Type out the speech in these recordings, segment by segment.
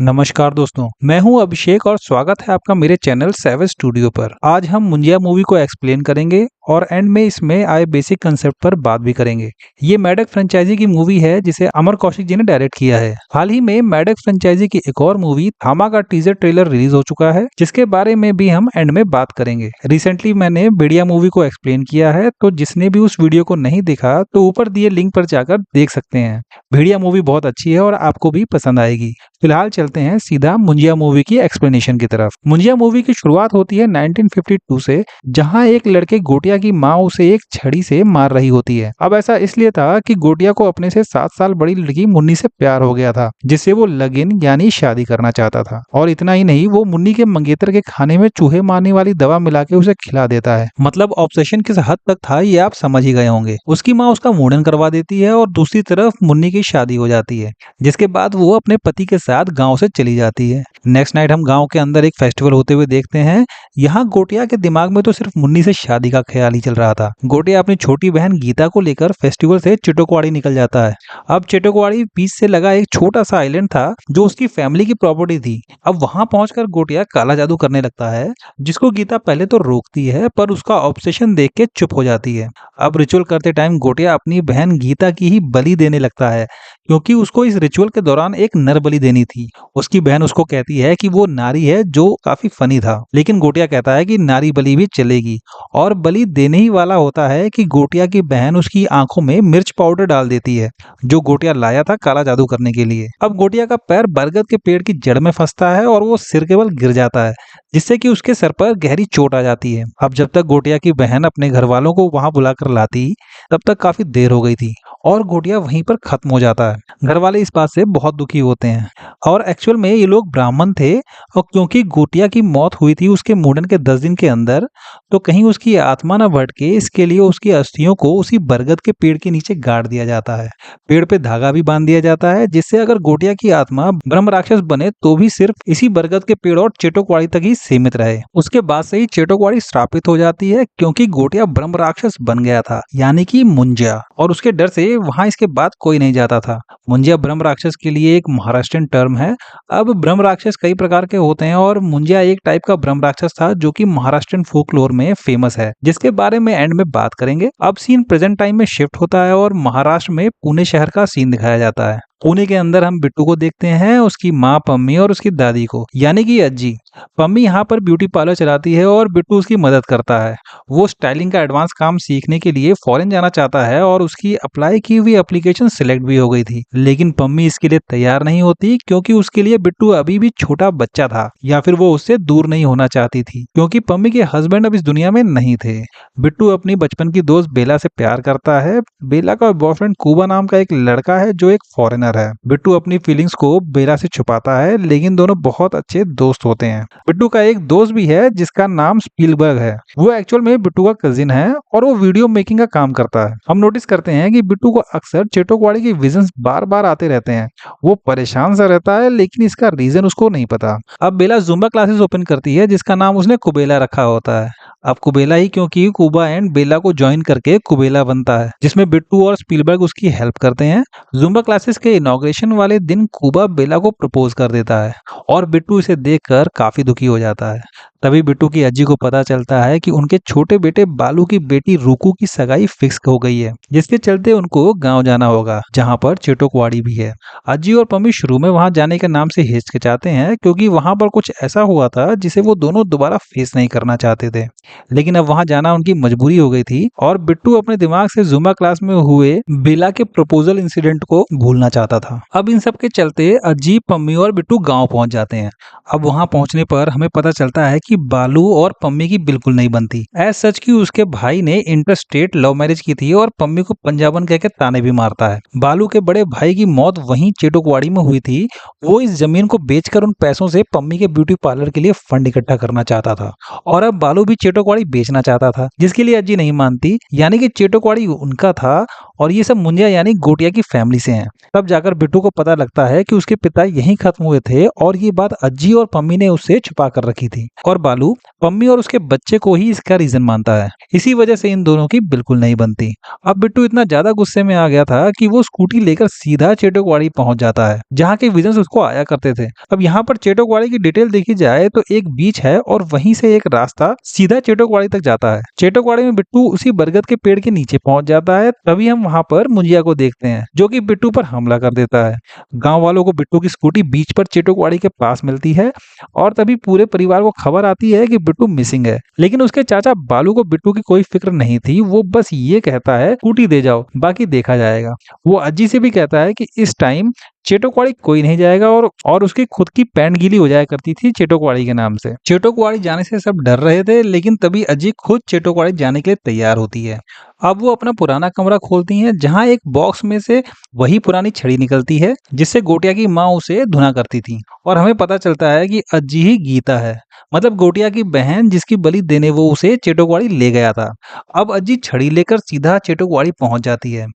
नमस्कार दोस्तों, मैं हूं अभिषेक और स्वागत है आपका मेरे चैनल सैवेज स्टूडियो पर। आज हम मुंजिया मूवी को एक्सप्लेन करेंगे और एंड में इसमें आए बेसिक कंसेप्ट पर बात भी करेंगे। ये मैडक फ्रेंचाइजी की मूवी है जिसे अमर कौशिक जी ने डायरेक्ट किया है। हाल ही में मैडक फ्रेंचाइजी की एक और मूवी थामा का टीजर ट्रेलर रिलीज हो चुका है, जिसके बारे में भी हम एंड में बात करेंगे। रिसेंटली मैंने भेड़िया मूवी को एक्सप्लेन किया है, तो जिसने भी उस वीडियो को नहीं देखा तो ऊपर दिए लिंक पर जाकर देख सकते हैं। भेड़िया मूवी बहुत अच्छी है और आपको भी पसंद आएगी। फिलहाल चलते हैं सीधा मुंजिया मूवी की एक्सप्लेनेशन की तरफ। मुंजिया मूवी की शुरुआत होती है 1952 से, जहां एक लड़के गोटिया की माँ उसे एक छड़ी से मार रही होती है। अब ऐसा इसलिए था कि गोटिया को अपने से 7 साल बड़ी लड़की मुन्नी से प्यार हो गया था, जिससे वो लगन यानी शादी करना चाहता था। और इतना ही नहीं, वो मुन्नी के मंगेतर के खाने में चूहे मारने वाली दवा मिला के उसे खिला देता है। मतलब ऑब्सेशन किस हद तक था ये आप समझ ही गए होंगे। उसकी माँ उसका मुंडन करवा देती है और दूसरी तरफ मुन्नी की शादी हो जाती है, जिसके बाद वो अपने पति के साथ गांव से चली जाती है। नेक्स्ट नाइट हम गांव के अंदर एक फेस्टिवल होते हुए देखते हैं। यहाँ गोटिया के दिमाग में तो सिर्फ मुन्नी से शादी का ख्याल ही चल रहा था। गोटिया अपनी छोटी बहन गीता को लेकर फेस्टिवल से चिटोकवाड़ी निकल जाता है। अब चिटोकवाड़ी बीच से लगा एक छोटा सा आइलैंड था जो उसकी फैमिली की प्रॉपर्टी थी। अब वहां पहुंचकर गोटिया काला जादू करने लगता है, जिसको गीता पहले तो रोकती है पर उसका ऑब्सेशन देख के चुप हो जाती है। अब रिचुअल करते टाइम गोटिया अपनी बहन गीता की ही बलि देने लगता है, क्योंकि उसको इस रिचुअल के दौरान एक नर बलि देनी थी। उसकी बहन उसको कहती है कि वो नारी है, जो काफी फनी था। लेकिन गोटिया कहता है कि नारी बलि भी चलेगी, और बलि देने ही वाला होता है कि गोटिया की बहन उसकी आंखों में मिर्च पाउडर डाल देती है, जो गोटिया लाया था काला जादू करने के लिए। अब गोटिया का पैर बरगद के पेड़ की जड़ में फंसता है और वो सिर के बल गिर जाता है, जिससे कि उसके सर पर गहरी चोट आ जाती है। अब जब तक गोटिया की बहन अपने घर वालों को वहां बुलाकर लाती, तब तक काफी देर हो गई थी और गोटिया वहीं पर खत्म हो जाता है। घर वाले इस बात से बहुत दुखी होते हैं, और एक्चुअल में ये लोग ब्राह्मण थे, और क्योंकि गोटिया की मौत हुई थी उसके मुंडन के 10 दिन के अंदर, तो कहीं उसकी आत्मा न भटके इसके लिए उसकी अस्थियों को उसी बरगद के पेड़ के नीचे गाड़ दिया जाता है। पेड़ पे धागा भी बांध दिया जाता है, जिससे अगर गोटिया की आत्मा ब्रह्म राक्षस बने तो भी सिर्फ इसी बरगद के पेड़ और चेटोकवाड़ी तक ही सीमित रहे। उसके बाद से ही चेटोकवाड़ी श्रापित हो जाती है, क्योंकि गोटिया ब्रह्म राक्षस बन गया था, यानी कि मुंजिया, और उसके डर से वहां इसके बाद कोई नहीं जाता था। मुंजिया ब्रह्म राक्षस के लिए एक महाराष्ट्रियन टर्म है। अब ब्रह्म राक्षस कई प्रकार के होते हैं और मुंजिया एक टाइप का ब्रह्म राक्षस था जो कि महाराष्ट्रियन फोकलोर में फेमस है, जिसके बारे में एंड में बात करेंगे। अब सीन प्रेजेंट टाइम में शिफ्ट होता है और महाराष्ट्र में पुणे शहर का सीन दिखाया जाता है। पुणे के अंदर हम बिट्टू को देखते हैं, उसकी माँ पम्मी और उसकी दादी को, यानी कि अज्जी। पम्मी यहाँ पर ब्यूटी पार्लर चलाती है और बिट्टू उसकी मदद करता है। वो स्टाइलिंग का एडवांस काम सीखने के लिए फॉरेन जाना चाहता है और उसकी अप्लाई की हुई एप्लीकेशन सिलेक्ट भी हो गई थी। लेकिन पम्मी इसके लिए तैयार नहीं होती, क्योंकि उसके लिए बिट्टू अभी भी छोटा बच्चा था, या फिर वो उससे दूर नहीं होना चाहती थी, क्योंकि पम्मी के हस्बैंड अब इस दुनिया में नहीं थे। बिट्टू अपनी बचपन की दोस्त बेला से प्यार करता है। बेला का बॉयफ्रेंड कुबा नाम का एक लड़का है जो एक फॉरेनर है। बिट्टू अपनी फीलिंग्स को बेला से छुपाता है, लेकिन दोनों बहुत अच्छे दोस्त होते हैं। बिट्टू का एक दोस्त भी है जिसका नाम स्पीलबर्ग है। वो एक्चुअल में बिट्टू का कजिन है और वो वीडियो मेकिंग का काम करता है। हम नोटिस करते हैं कि बिट्टू को अक्सर चेटोकवाड़ी के विजन्स बार बार आते रहते हैं। वो परेशान सा रहता है, लेकिन इसका रीजन उसको नहीं पता। अब बेला जुम्बा क्लासेस ओपन करती है, जिसका नाम उसने कुबेला रखा होता है। अब कुबेला ही, क्योंकि कुबा एंड बेला को ज्वाइन करके कुबेला बनता है, जिसमें बिट्टू और स्पीलबर्ग उसकी हेल्प करते हैं। जुम्बा क्लासेस के इनॉग्रेशन वाले दिन कुबा बेला को प्रपोज कर देता है और बिट्टू इसे देखकर काफी दुखी हो जाता है। तभी बिट्टू की अज्जी को पता चलता है कि उनके छोटे बेटे बालू की बेटी रुकू की सगाई फिक्स हो गई है, जिसके चलते उनको गांव जाना होगा, जहां पर चेटोकवाड़ी भी है। अज्जी और पम्मी शुरू में वहां जाने के नाम से हिचकिचाते हैं, क्योंकि वहां पर कुछ ऐसा हुआ था जिसे वो दोनों दोबारा फेस नहीं करना चाहते थे। लेकिन अब वहां जाना उनकी मजबूरी हो गई थी, और बिट्टू अपने दिमाग से जुम्बा क्लास में हुए बेला के प्रपोजल इंसिडेंट को भूलना चाहता था। अब इन सब के चलते अज्जी, पम्मी और बिट्टू गांव पहुंच जाते हैं। अब वहां पहुंचने पर हमें पता चलता है कि बालू और पम्मी की बिल्कुल नहीं बनती। ऐसा सच कि उसके भाई ने इंटर स्टेट लव मैरिज की थी और पम्मी को पंजाबन कहकर ताने भी मारता है। बालू के बड़े भाई की मौत वहीं चेटोकवाड़ी में हुई थी। वो इस जमीन को बेचकर उन पैसों से पम्मी के ब्यूटी पार्लर के लिए फंड इकट्ठा करना चाहता था, और अब बालू भी चेटोकवाड़ी बेचना चाहता था, जिसके लिए अज्जी नहीं मानती, यानी कि चेटोकवाड़ी उनका था और ये सब मुंजिया यानी गोटिया की फैमिली से हैं। तब जाकर बिट्टू को पता लगता है कि उसके पिता यहीं खत्म हुए थे और ये बात अज्जी और पम्मी ने उससे छुपा कर रखी थी। और बालू पम्मी और उसके बच्चे को ही इसका रीजन मानता है। इसी वजह से इन दोनों की बिल्कुल नहीं बनती। अब बिट्टू इतना ज्यादा गुस्से में आ गया था कि वो स्कूटी लेकर सीधा चेटोकवाड़ी पहुंच जाता है, जहाँ के विजन्स उसको आया करते थे। अब यहाँ पर चेटोकवाड़ी की डिटेल देखी जाए तो एक बीच है और वहीं से एक रास्ता सीधा चेटोकवाड़ी तक जाता है। चेटोकवाड़ी में बिट्टू उसी बरगद के पेड़ के नीचे पहुंच जाता है। तभी हम वहां पर मुंजिया को देखते हैं, जो कि बिट्टू पर हमला कर देता है। गांव वालों को बिट्टू की स्कूटी बीच पर चेटोकवाड़ी के पास मिलती है और तभी पूरे परिवार को खबर आती है कि बिट्टू मिसिंग है। लेकिन उसके चाचा बालू को बिट्टू की कोई फिक्र नहीं थी। वो बस ये कहता है स्कूटी दे जाओ, बाकी देखा जाएगा। वो अज्जी से भी कहता है कि इस टाइम चेटोकवाड़ी कोई नहीं जाएगा और उसकी खुद की पैंट गीली हो जाया करती थी चेटोकवाड़ी के नाम से। चेटोकवाड़ी जाने से सब डर रहे थे, लेकिन तभी अज्जी खुद चेटोकवाड़ी जाने के लिए तैयार होती है। अब वो अपना पुराना कमरा खोलती हैं, जहां एक बॉक्स में से वही पुरानी छड़ी निकलती है जिससे गोटिया की माँ उसे धुना करती थी। और हमें पता चलता है कि अज्जी ही गीता है, मतलब गोटिया की बहन, जिसकी बलि देने वो उसे चेटोकवाड़ी ले गया था। अब अज्जी छड़ी लेकर सीधा चेटोकवाड़ी पहुंच जाती है।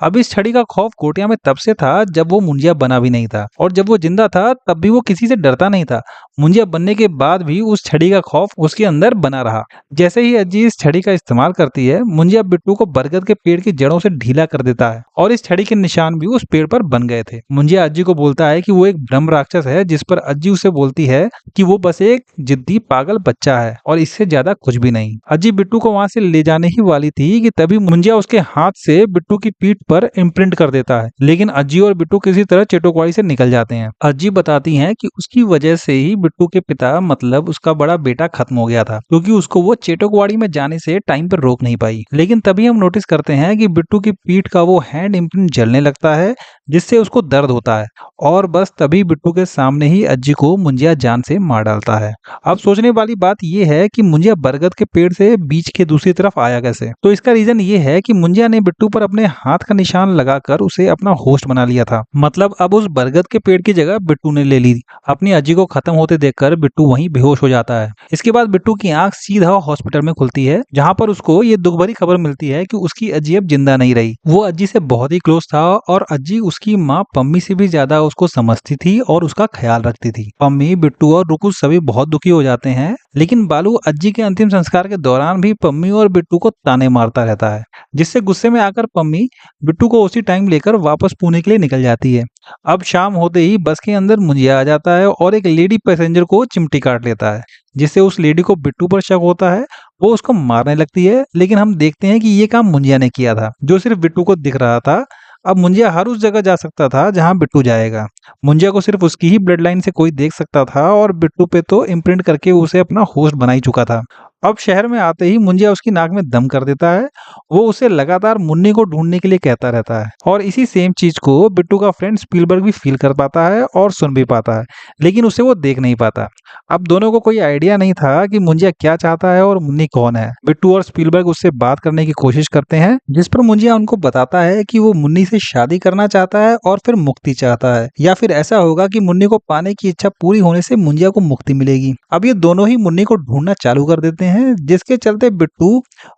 अब इस छड़ी का खौफ गोटिया में तब से था जब वो मुंजिया बना भी नहीं था, और जब वो जिंदा था तब भी वो किसी से डरता नहीं था। मुंजिया बनने के बाद भी उस छड़ी का खौफ उसके अंदर बना रहा। जैसे ही अज्जी इस छड़ी का इस्तेमाल करती है, मुंजिया बिट्टू को बरगद के पेड़ की जड़ों से ढीला कर देता है और इस छड़ी के निशान भी उस पेड़ पर बन गए थे। मुंजिया अज्जी को बोलता है कि वो एक ब्रह्म राक्षस है, जिस पर अज्जी उसे बोलती है कि वो बस एक जिद्दी पागल बच्चा है और इससे ज्यादा कुछ भी नहीं। अज्जी बिट्टू को वहां से ले जाने ही वाली थी कि तभी मुंजिया उसके हाथ से बिट्टू की पीठ पर इम्प्रिंट कर देता है, लेकिन अज्जी और बिट्टू किसी तरह चेटोकवाड़ी से निकल जाते हैं। अज्जी बताती हैं कि उसकी वजह से ही बिट्टू के पिता, मतलब उसका बड़ा बेटा, खत्म हो गया था, क्योंकि उसको वो चेटोकवाड़ी में जाने से टाइम पर रोक नहीं पाई। लेकिन तभी हम नोटिस करते हैं कि बिट्टू की पीठ का वो हैंड इम्प्रिंट जलने लगता है, जिससे उसको दर्द होता है। और बस तभी बिट्टू के सामने ही अज्जी को मुंजिया जान से मार डालता है। अब सोचने वाली बात यह है कि मुंजिया बरगद के पेड़ से बीच के दूसरी तरफ आया कैसे। तो इसका रीजन ये है कि मुंजिया ने बिट्टू पर अपने हाथ का निशान लगाकर उसे अपना होस्ट बना लिया था। मतलब अब उस बरगद के पेड़ की जगह बिट्टू ने ले ली। अपनी अज्जी को खत्म होते देखकर बिट्टू वहीं बेहोश हो जाता है। इसके बाद बिट्टू की आंख सीधा हॉस्पिटल में खुलती है, जहां पर उसको ये दुख भरी खबर मिलती है कि उसकी अज्जी अब जिंदा नहीं रही। वो अज्जी से बहुत ही क्लोज था और अज्जी उसकी माँ पम्मी से भी ज्यादा उसको समझती थी और उसका ख्याल रखती थी। पम्मी, बिट्टू और रुकू सभी बहुत दुखी हो जाते हैं, लेकिन बालू अज्जी के अंतिम संस्कार के दौरान भी पम्मी और बिट्टू को ताने मारता रहता है, जिससे गुस्से में आकर पम्मी बिट्टू को उसी टाइम लेकर वापस पुणे के लिए निकल जाती है। अब शाम होते ही बस के अंदर मुंजिया आ जाता है और एक लेडी पैसेंजर को चिमटी काट लेता है, जिससे उस लेडी को बिट्टू पर शक होता है। वो उसको मारने लगती है, लेकिन हम देखते हैं कि ये काम मुंजिया ने किया था, जो सिर्फ बिट्टू को दिख रहा था। अब मुंजिया हर उस जगह जा सकता था जहां बिट्टू जाएगा। मुंजिया को सिर्फ उसकी ही ब्लड लाइन से कोई देख सकता था और बिट्टू पे तो इम्प्रिंट करके उसे अपना होस्ट बना ही चुका था। अब शहर में आते ही मुंजिया उसकी नाक में दम कर देता है। वो उसे लगातार मुन्नी को ढूंढने के लिए कहता रहता है और इसी सेम चीज को बिट्टू का फ्रेंड स्पीलबर्ग भी फील कर पाता है और सुन भी पाता है, लेकिन उसे वो देख नहीं पाता। अब दोनों को कोई आइडिया नहीं था कि मुंजिया क्या चाहता है और मुन्नी कौन है। बिट्टू और स्पीलबर्ग उससे बात करने की कोशिश करते हैं, जिस पर मुंजिया उनको बताता है कि वो मुन्नी से शादी करना चाहता है और फिर मुक्ति चाहता है, या फिर ऐसा होगा कि मुन्नी को पाने की इच्छा पूरी होने से मुंजिया को मुक्ति मिलेगी। अब ये दोनों ही मुन्नी को ढूंढना चालू कर देते हैं, जिसके चलते बिट्टू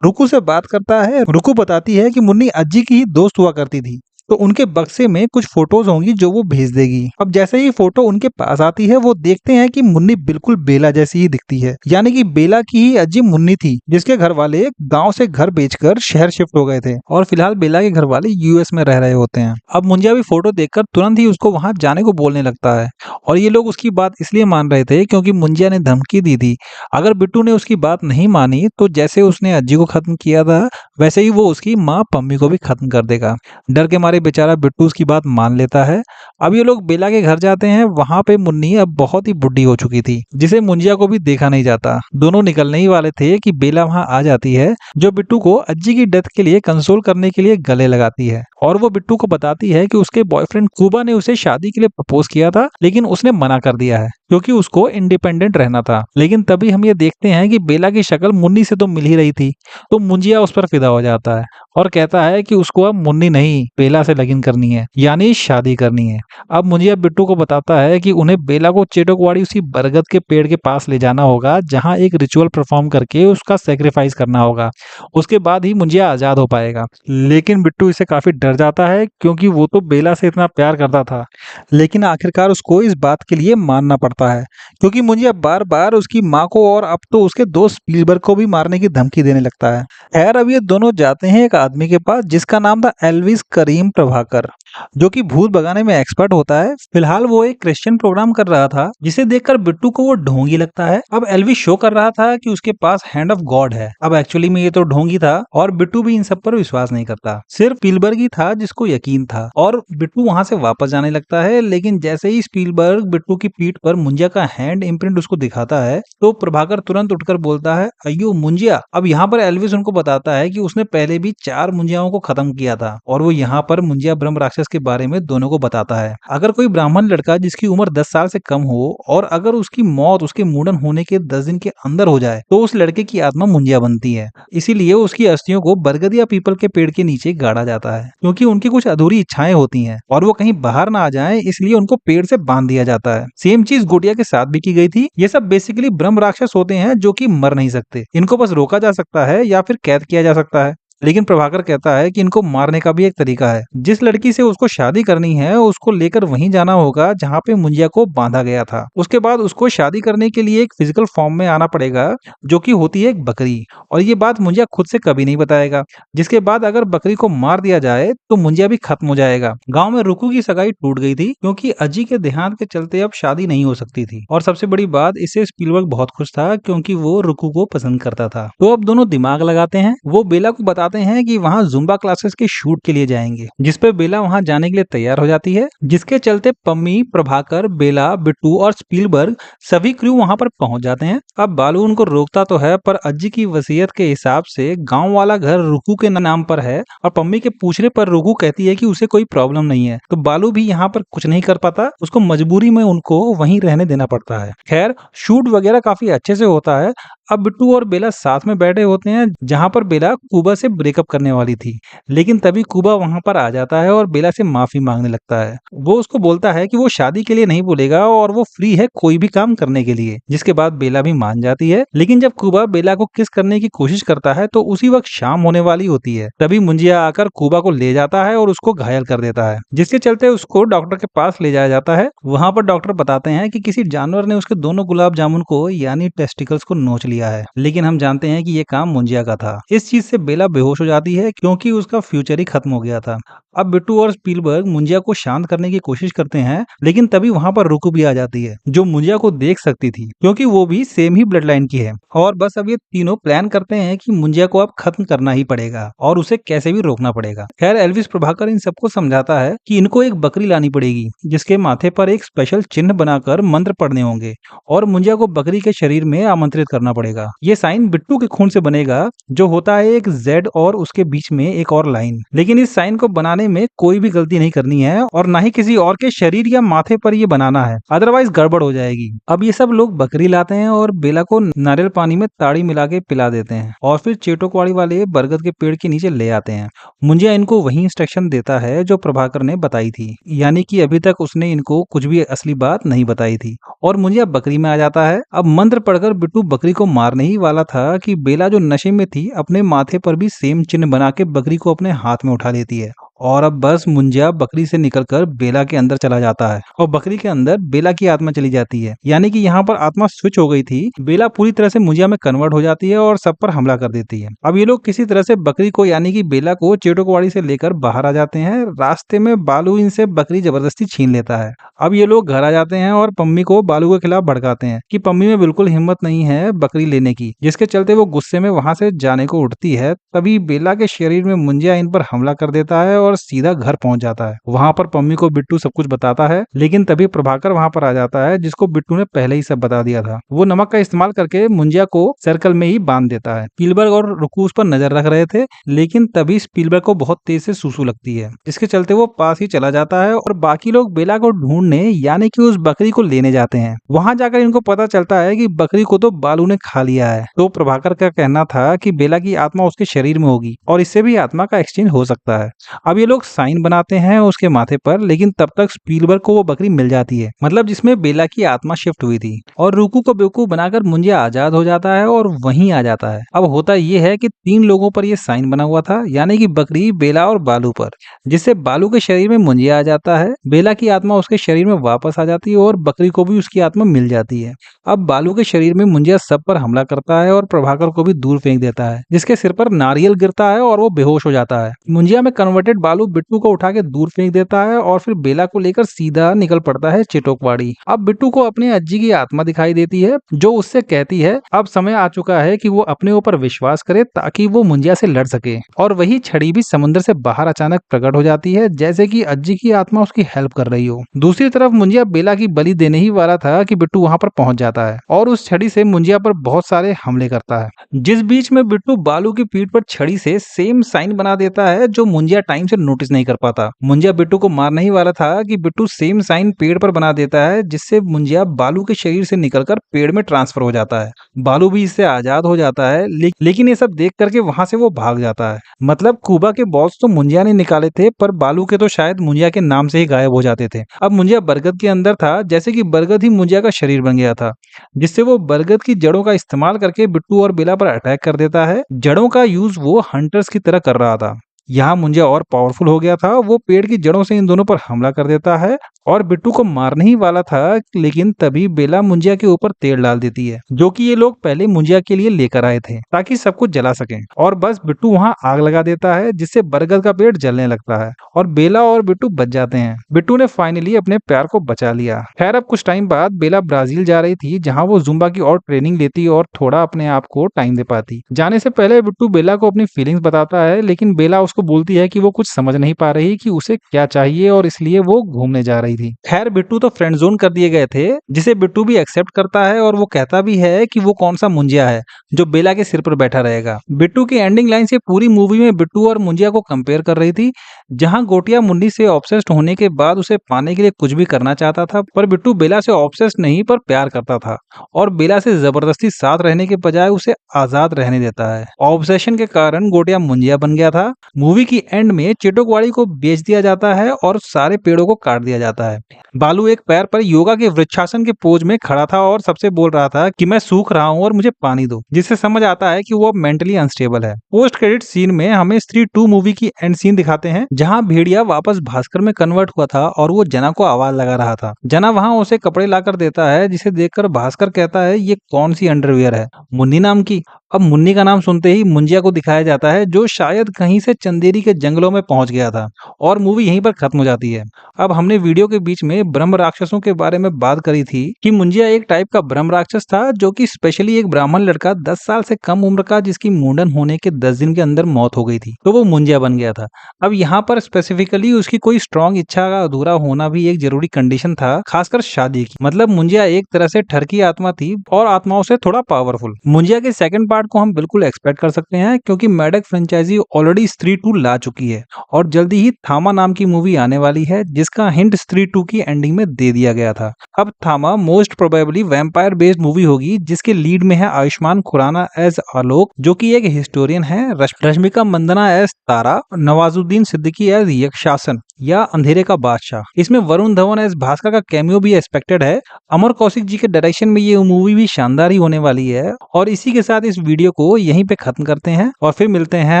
रुकू से बात करता है। रुकू बताती है कि मुन्नी अज्जी की ही दोस्त हुआ करती थी, तो उनके बक्से में कुछ फोटोज होंगी जो वो भेज देगी। अब जैसे ही फोटो उनके पास आती है, वो देखते हैं कि मुन्नी बिल्कुल बेला जैसी ही दिखती है, यानी कि बेला की ही अज्जी मुन्नी थी, जिसके घर वाले गांव से घर बेचकर शहर शिफ्ट हो गए थे और फिलहाल बेला के घर वाले यूएस में रह रहे होते हैं। अब मुंजिया भी फोटो देखकर तुरंत ही उसको वहां जाने को बोलने लगता है, और ये लोग उसकी बात इसलिए मान रहे थे क्योंकि मुंजिया ने धमकी दी थी, अगर बिट्टू ने उसकी बात नहीं मानी तो जैसे उसने अज्जी को खत्म किया था वैसे ही वो उसकी माँ पम्मी को भी खत्म कर देगा। डर के मारे बेचारा बिट्टू उसकी बात मान लेता है। अब ये लोग बेला के घर जाते हैं। वहां पे मुन्नी अब बहुत ही बुढ़ी हो चुकी थी, जिसे मुंजिया को भी देखा नहीं जाता। दोनों निकलने ही वाले थे कि बेला वहां आ जाती है, जो बिट्टू को अज्जी की डेथ के लिए कंसोल करने के लिए गले लगाती है और वो बिट्टू को बताती है कि उसके बॉयफ्रेंड कुबा ने उसे शादी के लिए प्रपोज किया था, लेकिन उसने मना कर दिया है क्योंकि उसको इंडिपेंडेंट रहना था। लेकिन तभी हम ये देखते हैं कि बेला की शक्ल मुन्नी से तो मिल ही रही थी, तो मुंजिया उस पर फिदा हो जाता है और कहता है कि उसको अब मुन्नी नहीं बेला से लगन करनी है, यानी शादी करनी है। अब मुंजिया बिट्टू को बताता है कि उन्हें बेला को चेटोकवाड़ी उसी बरगद के पेड़ के पास ले जाना होगा जहां एक रिचुअल परफॉर्म करके उसका सेक्रीफाइस करना होगा। उसके बाद ही मुंजिया आजाद हो पाएगा। लेकिन बिट्टू इससे काफी डर जाता है क्योंकि वो तो बेला से इतना प्यार करता था। लेकिन आखिरकार उसको इस बात के लिए मानना पड़ता है क्योंकि मुंजिया बार बार उसकी माँ को और अब तो उसके दोस्त स्पीलबर्ग को भी मारने की धमकी देने लगता है। खैर अब ये दोनों जाते हैं एक आदमी के पास जिसका नाम था एल्विस करीम प्रभाकर, जो कि भूत भगाने में एक्सपर्ट होता है। फिलहाल वो एक क्रिश्चियन प्रोग्राम कर रहा था जिसे देखकर बिट्टू को वो ढोंगी लगता है। अब एल्विस शो कर रहा था कि उसके पास हैंड ऑफ गॉड है। अब एक्चुअली में ये तो ढोंगी था और बिट्टू भी इन सब पर विश्वास नहीं करता, सिर्फ स्पीलबर्ग ही था जिसको यकीन था और बिट्टू वहां से वापस जाने लगता है। लेकिन जैसे ही स्पीलबर्ग बिट्टू की पीठ पर मुंजिया का हैंड इम्प्रिंट उसको दिखाता है तो प्रभाकर तुरंत उठकर बोलता है, अयो मुंजिया। अब यहाँ पर एल्विस उनको बताता है कि उसने पहले भी 4 मुंजियाओं को खत्म किया था और वो यहाँ पर मुंजिया ब्रह्म राक्षस के बारे में दोनों को बताता है। अगर कोई ब्राह्मण लड़का जिसकी उम्र 10 साल से कम हो और अगर उसकी मौत उसके मुंडन होने के 10 दिन के अंदर हो जाए तो उस लड़के की आत्मा मुंजिया बनती है। इसीलिए उसकी अस्थियों को बरगद या पीपल के पेड़ के नीचे गाड़ा जाता है क्योंकि उनकी कुछ अधूरी इच्छाएं होती हैं और वो कहीं बाहर ना आ जाएं, इसलिए उनको पेड़ से बांध दिया जाता है। सेम चीज गोटिया के साथ भी की गई थी। ये सब बेसिकली ब्रह्म राक्षस होते हैं जो कि मर नहीं सकते, इनको बस रोका जा सकता है या फिर कैद किया जा सकता है। लेकिन प्रभाकर कहता है कि इनको मारने का भी एक तरीका है। जिस लड़की से उसको शादी करनी है उसको लेकर वहीं जाना होगा जहाँ पे मुंजिया को बांधा गया था। उसके बाद उसको शादी करने के लिए एक फिजिकल फॉर्म में आना पड़ेगा जो कि होती है एक बकरी, और ये बात मुंजिया खुद से कभी नहीं बताएगा। जिसके बाद अगर बकरी को मार दिया जाए तो मुंजिया भी खत्म हो जाएगा। गाँव में रुकू की सगाई टूट गई थी क्योंकि अजी के देहांत के चलते अब शादी नहीं हो सकती थी, और सबसे बड़ी बात इससे स्पीलबर्ग बहुत खुश था क्योंकि वो रुकू को पसंद करता था। तो अब दोनों दिमाग लगाते हैं। वो बेला को बताते हैं कि वहाँ जुम्बा क्लासेस के शूट के लिए जाएंगे, जिस पे बेला वहाँ जाने के लिए तैयार हो जाती है। जिसके चलते पम्मी, प्रभाकर, बेला, बिट्टू और स्पीलबर्ग सभी क्रू वहाँ पर पहुंच जाते हैं। अब बालू उनको रोकता तो है पर अज्जी की वसीयत के हिसाब से गांव वाला घर रुकू के नाम पर है और पम्मी के पूछने पर रुकू कहती है कि उसे कोई प्रॉब्लम नहीं है। तो बालू भी यहाँ पर कुछ नहीं कर पाता, उसको मजबूरी में उनको वहीं रहने देना पड़ता है। खैर शूट वगैरह काफी अच्छे से होता है। अब बिट्टू और बेला साथ में बैठे होते हैं जहां पर बेला कुबा से ब्रेकअप करने वाली थी, लेकिन तभी कुबा वहां पर आ जाता है और बेला से माफी मांगने लगता है। वो उसको बोलता है कि वो शादी के लिए नहीं बोलेगा और वो फ्री है कोई भी काम करने के लिए। जिसके बाद बेला भी मान जाती है। लेकिन जब कुबा बेला को किस करने की कोशिश करता है तो उसी वक्त शाम होने वाली होती है। तभी मुंजिया आकर कुबा को ले जाता है और उसको घायल कर देता है, जिसके चलते उसको डॉक्टर के पास ले जाया जाता है। वहां पर डॉक्टर बताते हैं कि किसी जानवर ने उसके दोनों गुलाब जामुन को यानी टेस्टिकल्स को नोच लिया है, लेकिन हम जानते हैं कि ये काम मुंजिया का था। इस चीज से बेला बेहोश हो जाती है क्योंकि उसका फ्यूचर ही खत्म हो गया था। अब बिट्टू और स्पीलबर्ग मुंजिया को शांत करने की कोशिश करते हैं, लेकिन तभी वहां पर रुकू भी आ जाती है जो मुंजिया को देख सकती थी क्योंकि वो भी सेम ही ब्लड लाइन की है। और बस अब ये तीनों प्लान करते हैं कि मुंजिया को अब खत्म करना ही पड़ेगा और उसे कैसे भी रोकना पड़ेगा। खैर एल्विस प्रभाकर इन सबको समझाता है कि इनको एक बकरी लानी पड़ेगी जिसके माथे पर एक स्पेशल चिन्ह बनाकर मंत्र पढ़ने होंगे और मुंजिया को बकरी के शरीर में आमंत्रित करना पड़ेगा। ये साइन बिट्टू के खून से बनेगा जो होता है एक जेड और उसके बीच में एक और लाइन। लेकिन इस साइन को बनाने में कोई भी गलती नहीं करनी है और ना ही किसी और के शरीर या माथे पर ये बनाना है, अदरवाइज गड़बड़ हो जाएगी। अब ये सब लोग बकरी लाते हैं और बेला को नारियल पानी में ताड़ी मिला के पिला देते हैं और फिर चेटोकवाड़ी वाले बरगद के पेड़ के नीचे ले आते हैं। मुंजिया इनको वही इंस्ट्रक्शन देता है जो प्रभाकर ने बताई थी, यानी कि अभी तक उसने इनको कुछ भी असली बात नहीं बताई थी। और मुंजिया बकरी में आ जाता है। अब मंत्र पढ़कर बिट्टू बकरी को मारने ही वाला था कि बेला जो नशे में थी अपने माथे पर भी सेम चिन्ह बना के बकरी को अपने हाथ में उठा लेती है और अब बस मुंजिया बकरी से निकलकर बेला के अंदर चला जाता है और बकरी के अंदर बेला की आत्मा चली जाती है। यानी कि यहाँ पर आत्मा स्विच हो गई थी। बेला पूरी तरह से मुंजिया में कन्वर्ट हो जाती है और सब पर हमला कर देती है। अब ये लोग किसी तरह से बकरी को यानी कि बेला को चेटोकवाड़ी से लेकर बाहर आ जाते हैं। रास्ते में बालू इनसे बकरी जबरदस्ती छीन लेता है। अब ये लोग घर आ जाते हैं और पम्मी को बालू के खिलाफ भड़काते हैं कि पम्मी में बिल्कुल हिम्मत नहीं है बकरी लेने की, जिसके चलते वो गुस्से में वहां से जाने को उठती है। तभी बेला के शरीर में मुंजिया इन पर हमला कर देता है और सीधा घर पहुंच जाता है। वहां पर पम्मी को बिट्टू सब कुछ बताता है, लेकिन तभी प्रभाकर वहां पर आ जाता है, जिसको बिट्टू ने पहले ही सब बता दिया था। वो नमक का इस्तेमाल करके मुंजिया को सर्कल में ही बांध देता है। स्पीलबर्ग और रुकू उस पर नजर रख रहे थे, लेकिन तभी स्पीलबर्ग को बहुत तेज से सूसू लगती है, जिसके चलते वो पास ही चला जाता है और बाकी लोग बेला को ढूंढने यानी कि उस बकरी को लेने जाते हैं। वहां जाकर इनको पता चलता है कि बकरी को तो बालू ने खा लिया है। तो प्रभाकर का कहना था कि बेला की आत्मा उसके शरीर में होगी और इससे भी आत्मा का एक्सचेंज हो सकता है। अब ये लोग साइन बनाते हैं उसके माथे पर, लेकिन तब तक स्पीलबर्ग को वो बकरी मिल जाती है, मतलब जिसमें बेला की आत्मा शिफ्ट हुई थी, और रुकू को बेवकूफ बनाकर मुंजिया आजाद हो जाता है और वहीं आ जाता है। अब होता ये है कि 3 लोगों पर ये साइन बना हुआ था, यानी कि बकरी, बेला और बालू पर, जिससे बालू के शरीर में मुंजिया आ जाता है, बेला की आत्मा उसके शरीर में वापस आ जाती है और बकरी को भी उसकी आत्मा मिल जाती है। अब बालू के शरीर में मुंजिया सब पर हमला करता है और प्रभाकर को भी दूर फेंक देता है, जिसके सिर पर नारियल गिरता है और वो बेहोश हो जाता है। मुंजिया में कन्वर्टेड बालू बिट्टू को उठा के दूर फेंक देता है और फिर बेला को लेकर सीधा निकल पड़ता है चिटोकवाड़ी। अब बिट्टू को अपने अज्जी की आत्मा दिखाई देती है, जो उससे कहती है अब समय आ चुका है कि वो अपने ऊपर विश्वास करे ताकि वो मुंजिया से लड़ सके। और वही छड़ी भी समुद्र से बाहर अचानक प्रकट हो जाती है, जैसे कि अज्जी की आत्मा उसकी हेल्प कर रही हो। दूसरी तरफ मुंजिया बेला की बलि देने ही वाला था कि बिट्टू वहां पर पहुंच जाता है और उस छड़ी से मुंजिया पर बहुत सारे हमले करता है, जिस बीच में बिट्टू बालू की पीठ पर छड़ी से सेम साइन बना देता है, जो मुंजिया टाइम से नोटिस नहीं कर पाता। मुंजिया बिट्टू को मारने ही वाला था कि बिट्टू सेम साइन पेड़ पर बना देता है, जिससे मुंजिया बालू के शरीर से निकलकर पेड़ में ट्रांसफर हो जाता है। बालू भी इससे आजाद हो जाता है, लेकिन ये सब देख करके वहां से वो भाग जाता है। मतलब कुबा के बॉस तो मुंजिया ने निकाले थे, पर बालू के तो शायद मुंजिया के नाम से ही गायब हो जाते थे। अब मुंजिया बरगद के अंदर था, जैसे कि बरगद ही मुंजिया का शरीर बन गया था, जिससे वो बरगद की जड़ों का इस्तेमाल करके बिट्टू और बेला पर अटैक कर देता है। जड़ों का यूज वो हंटर्स की तरह कर रहा था। यहाँ मुंजिया और पावरफुल हो गया था, वो पेड़ की जड़ों से इन दोनों पर हमला कर देता है और बिट्टू को मारने ही वाला था, लेकिन तभी बेला मुंजिया के ऊपर तेल डाल देती है, जो कि ये लोग पहले मुंजिया के लिए लेकर आए थे ताकि सब कुछ जला सकें। और बस बिट्टू वहां आग लगा देता है, जिससे बरगद का पेड़ जलने लगता है और बेला और बिट्टू बच जाते हैं। बिट्टू ने फाइनली अपने प्यार को बचा लिया। खैर अब कुछ टाइम बाद बेला ब्राजील जा रही थी, जहाँ वो जुम्बा की और ट्रेनिंग लेती और थोड़ा अपने आप को टाइम दे पाती। जाने से पहले बिट्टू बेला को अपनी फीलिंग्स बताता है, लेकिन बेला उसको बोलती है कि वो कुछ समझ नहीं पा रही कि उसे क्या चाहिए और इसलिए वो घूमने जा रही थी। खैर बिट्टू तो फ्रेंड जोन कर दिए गए थे, जिसे बिट्टू भी एक्सेप्ट करता है और वो कहता भी है कि वो कौन सा मुंजिया है जो बेला के सिर पर बैठा रहेगा। बिट्टू की एंडिंग लाइन से पूरी मूवी में बिट्टू और मुंजिया को कंपेयर कर रही थी, जहां गोटिया मुन्नी से ऑब्सेस्ड होने के बाद उसे पाने के लिए कुछ भी करना चाहता था, पर बिट्टू बेला से ऑब्सेस्ड नहीं पर प्यार करता था और बेला से जबरदस्ती साथ रहने के बजाय उसे आजाद रहने देता है। ऑब्सेशन के कारण गोटिया मुंजिया बन गया था। मूवी की एंड में चिटोकवाड़ी को बेच दिया जाता है और सारे पेड़ों को काट दिया जाता है। बालू एक पैर पर योगा के वृक्षासन के पोज में खड़ा था और सबसे बोल रहा था कि मैं सूख रहा हूँ और मुझे पानी दो, जिससे समझ आता है कि वो मेंटली अनस्टेबल है। पोस्ट क्रेडिट सीन में हमें स्त्री 2 मूवी की एंड सीन दिखाते हैं, जहाँ भेड़िया वापस भास्कर में कन्वर्ट हुआ था और वो जना को आवाज लगा रहा था। जना वहाँ उसे कपड़े लाकर देता है, जिसे देखकर भास्कर कहता है ये कौन सी अंडरवियर है, मुन्नी नाम की। अब मुन्नी का नाम सुनते ही मुंजिया को दिखाया जाता है, जो शायद कहीं से चंदेरी के जंगलों में पहुंच गया था, और मूवी यहीं पर खत्म हो जाती है। अब हमने वीडियो के बीच में ब्रह्म राक्षसों के बारे में बात करी थी कि मुंजिया एक टाइप का ब्रह्म राक्षस था, जो कि स्पेशली एक ब्राह्मण लड़का 10 साल से कम उम्र का, जिसकी मुंडन होने के 10 दिन के अंदर मौत हो गई थी, तो वो मुंजिया बन गया था। अब यहाँ पर स्पेसिफिकली उसकी कोई स्ट्रॉन्ग इच्छा का अधूरा होना भी एक जरूरी कंडीशन था, खासकर शादी की। मतलब मुंजिया एक तरह से ठर की आत्मा थी और आत्माओं से थोड़ा पावरफुल। मुंजिया के सेकंड पार्ट को हम बिल्कुल एक्सपेक्ट कर सकते हैं, क्योंकि मैडक फ्रेंचाइजी ऑलरेडी स्त्री 2 ला चुकी है और जल्दी ही थामा नाम की मूवी आने वाली है, जिसका हिंट स्त्री 2 की एंडिंग में दे दिया गया था। अब थामा most probably vampire based movie होगी, जिसके लीड में है आयुष्मान खुराना एज आलोक, जो कि एक हिस्टोरियन है, रश्मिका मंदना एज तारा, नवाजुद्दीन सिद्दीकी एज यक्षासन या अंधेरे का बादशाह। इसमें वरुण धवन एज भास्कर का कैमियो भी एक्सपेक्टेड है। अमर कौशिक जी के डायरेक्शन में ये मूवी भी शानदार ही होने वाली है। और इसी के साथ इस वीडियो को यहीं पे खत्म करते हैं और फिर मिलते हैं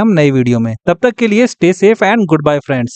हम नई वीडियो में। तब तक के लिए stay safe and good bye friends.